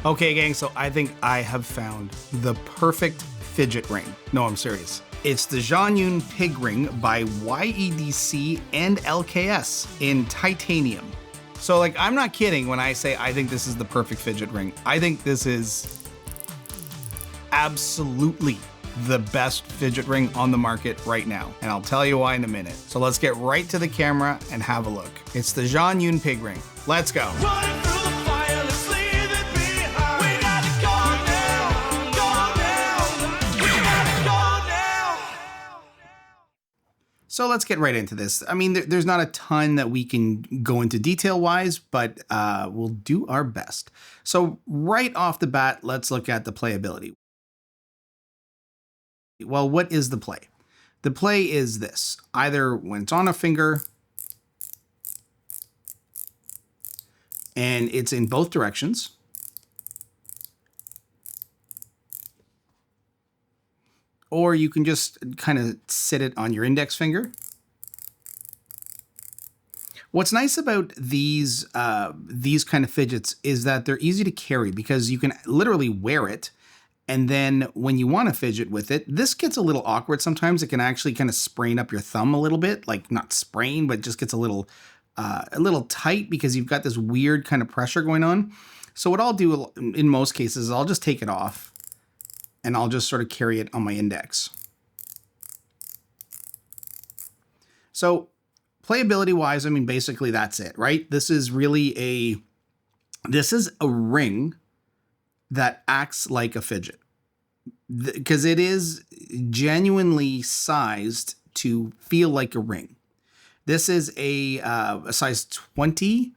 Okay, gang, so I think I have found the perfect fidget ring. No, I'm serious. It's the ZhuanYun Pig Ring by YEDC and LKs in titanium. So like, I'm not kidding when I say I think this is the perfect fidget ring. I think this is absolutely the best fidget ring on the market right now. And I'll tell you why in a minute. So let's get right to the camera and have a look. It's the ZhuanYun Pig Ring. Let's go. So let's get right into this. I mean, there's not a ton that we can go into detail-wise, but we'll do our best. So right off the bat, let's look at the playability. Well, what is the play? The play is this. Either when it's on a finger, and it's in both directions, or you can just kind of sit it on your index finger. What's nice about these kind of fidgets is that they're easy to carry because you can literally wear it. And then when you want to fidget with it, this gets a little awkward. Sometimes it can actually kind of sprain up your thumb a little bit, like not sprain, but just gets a little tight because you've got this weird kind of pressure going on. So what I'll do in most cases is I'll just take it off and I'll just sort of carry it on my index. So playability wise, I mean, basically that's it, right? This is really this is a ring that acts like a fidget because it is genuinely sized to feel like a ring. This is a size 20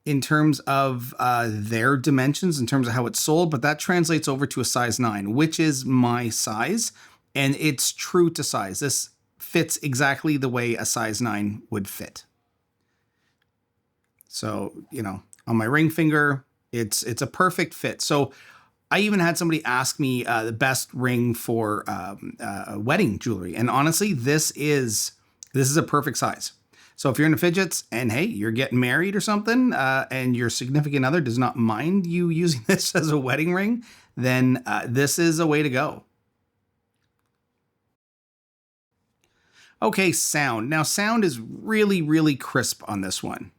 in terms of their dimensions, in terms of how it's sold, but that translates over to a size 9, which is my size, and it's true to size. This fits exactly the way a size 9 would fit. So, you know, on my ring finger, it's a perfect fit. So I even had somebody ask me the best ring for wedding jewelry, and honestly, this is a perfect size. So if you're into fidgets and hey, you're getting married or something, and your significant other does not mind you using this as a wedding ring, then this is a way to go. Okay, sound. Now sound is really, really crisp on this one.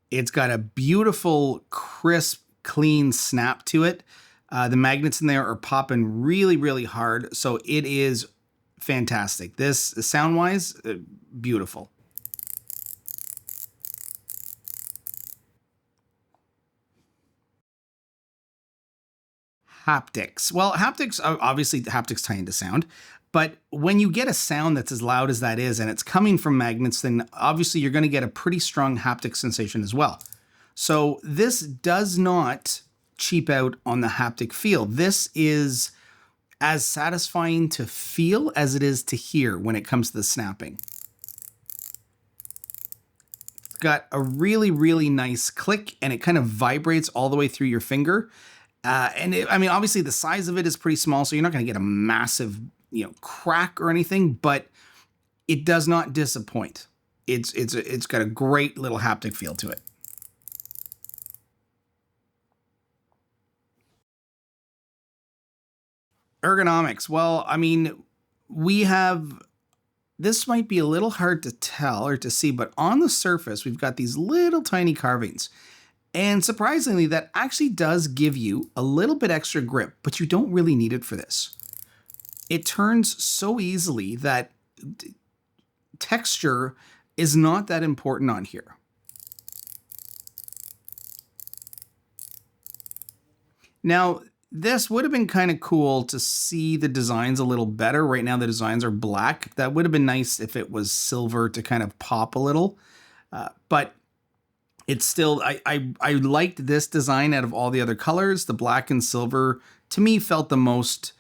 It's got a beautiful, crisp, clean snap to it. The magnets in there are popping really, really hard. So it is fantastic. This, sound-wise, beautiful. Haptics. Well, haptics, obviously haptics tie into sound. But when you get a sound that's as loud as that is, and it's coming from magnets, then obviously you're going to get a pretty strong haptic sensation as well. So this does not cheap out on the haptic feel. This is as satisfying to feel as it is to hear when it comes to the snapping. It's got a really, really nice click, and it kind of vibrates all the way through your finger. I mean, obviously the size of it is pretty small, so you're not going to get a massive crack or anything, but it does not disappoint. It's got a great little haptic feel to it. Ergonomics. Well, I mean, this might be a little hard to tell or to see, but on the surface, we've got these little tiny carvings. And surprisingly, that actually does give you a little bit extra grip, but you don't really need it for this. It turns so easily that texture is not that important on here. Now, this would have been kind of cool to see the designs a little better. Right now, the designs are black. That would have been nice if it was silver to kind of pop a little. But it's still, I liked this design out of all the other colors. The black and silver, to me, felt the most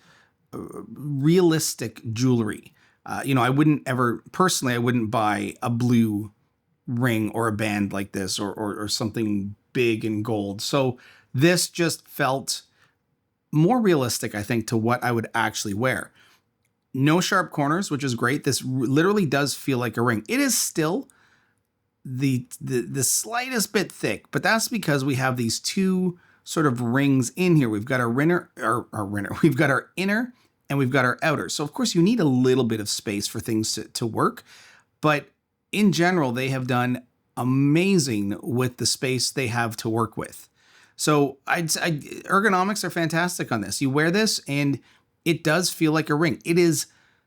realistic jewelry. I wouldn't ever, personally, I wouldn't buy a blue ring or a band like this or something big in gold. So this just felt more realistic, I think, to what I would actually wear. No sharp corners, which is great. This literally does feel like a ring. It is still the slightest bit thick, but that's because we have these two sort of rings in here. We've got our we've got our inner and we've got our outer. So of course you need a little bit of space for things to work, but in general, they have done amazing with the space they have to work with. So ergonomics are fantastic on this. You wear this and it does feel like a ring. It is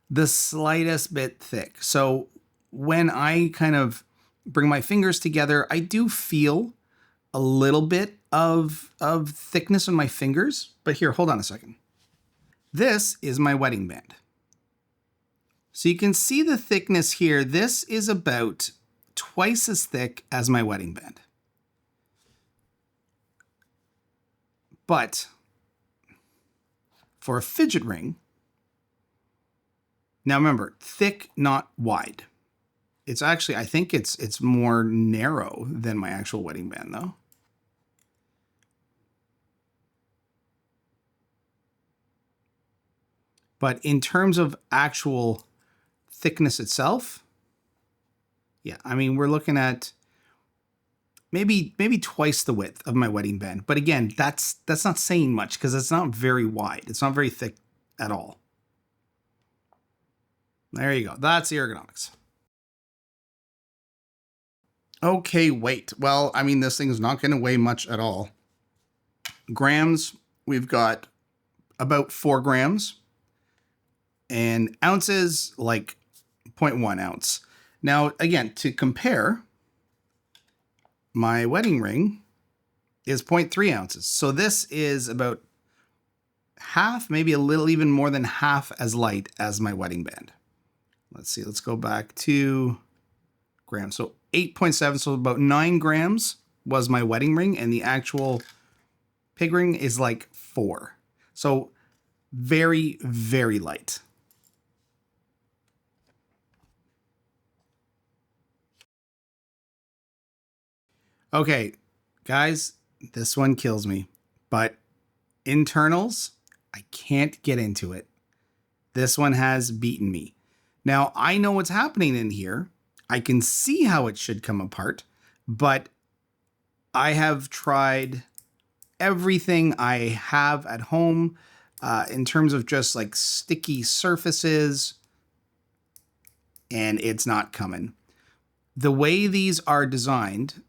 the slightest bit thick. So when I kind of bring my fingers together, I do feel a little bit of thickness in my fingers. But here, hold on a second. This is my wedding band. So you can see the thickness here. This is about twice as thick as my wedding band. But for a fidget ring, now remember, thick, not wide. It's actually, I think it's more narrow than my actual wedding band though. But in terms of actual thickness itself, yeah, I mean, we're looking at maybe twice the width of my wedding band. But again, that's not saying much because it's not very wide. It's not very thick at all. There you go. That's the ergonomics. Okay, weight. Well, I mean, this thing's not going to weigh much at all. Grams, we've got about 4 grams. And ounces, like 0.1 ounce. Now, again, to compare, my wedding ring is 0.3 ounces. So this is about half, maybe a little even more than half as light as my wedding band. Let's see, let's go back to grams. So 8.7, so about 9 grams was my wedding ring, and the actual pig ring is like 4. So very, very light. Okay, guys, this one kills me, but internals, I can't get into it. This one has beaten me. Now, I know what's happening in here. I can see how it should come apart, but I have tried everything I have at home in terms of just like sticky surfaces, and it's not coming. The way these are designed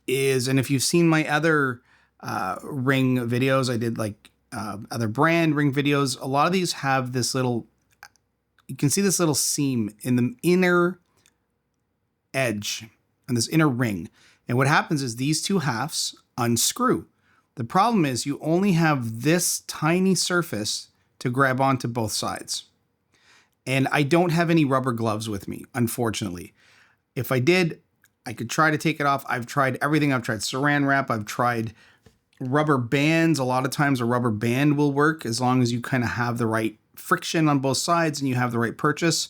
is, and if you've seen my other ring videos, I did like other brand ring videos, a lot of these have this little, you can see this little seam in the inner edge and this inner ring. And what happens is these two halves unscrew. The problem is you only have this tiny surface to grab onto both sides. And I don't have any rubber gloves with me, unfortunately. If I did, I could try to take it off. I've tried everything. I've tried saran wrap. I've tried rubber bands. A lot of times a rubber band will work as long as you kind of have the right friction on both sides and you have the right purchase.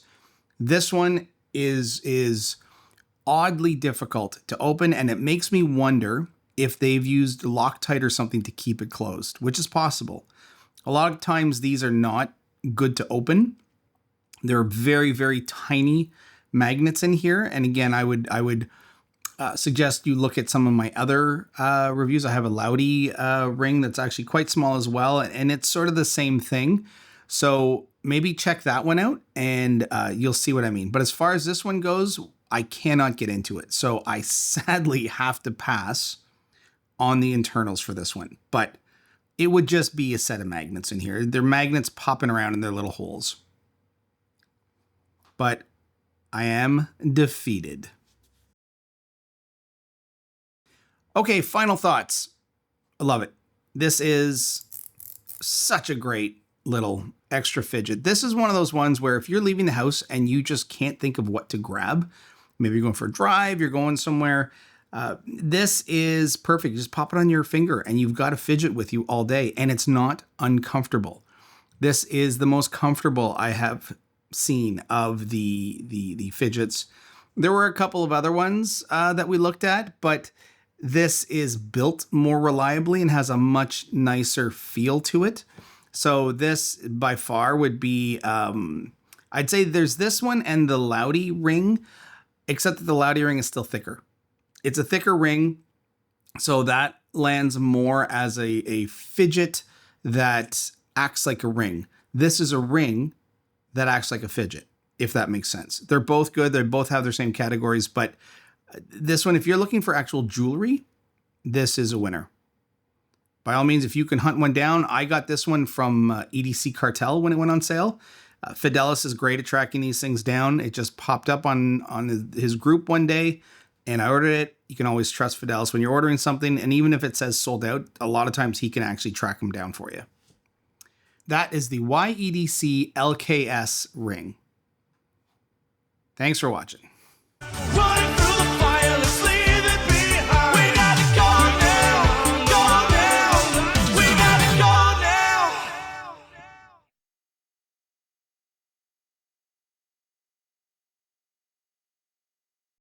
This one is oddly difficult to open, and it makes me wonder if they've used Loctite or something to keep it closed, which is possible. A lot of times these are not good to open. They're very, very tiny magnets in here. And again, I would suggest you look at some of my other reviews. I have a Laudy ring that's actually quite small as well, and it's sort of the same thing. So maybe check that one out and you'll see what I mean. But as far as this one goes, I cannot get into it. So I sadly have to pass on the internals for this one. But it would just be a set of magnets in here. They're magnets popping around in their little holes. But I am defeated. Okay, final thoughts. I love it. This is such a great little extra fidget. This is one of those ones where if you're leaving the house and you just can't think of what to grab, maybe you're going for a drive, you're going somewhere, this is perfect. Just pop it on your finger and you've got a fidget with you all day, and it's not uncomfortable. This is the most comfortable I have seen of the fidgets. There were a couple of other ones that we looked at, but This is built more reliably and has a much nicer feel to it. So this by far would be, I'd say there's this one and the Loudy ring, except that the Loudy ring is still thicker. It's a thicker ring, so that lands more as a fidget that acts like a ring. This is a ring that acts like a fidget, if that makes sense. They're both good. They both have their same categories, but this one, if you're looking for actual jewelry, this is a winner. By all means, if you can hunt one down, I got this one from EDC Cartel when it went on sale. Fidelis is great at tracking these things down. It just popped up on his group one day, and I ordered it. You can always trust Fidelis when you're ordering something, and even if it says sold out, a lot of times he can actually track them down for you. That is the YEDC LKs ring. Thanks for watching.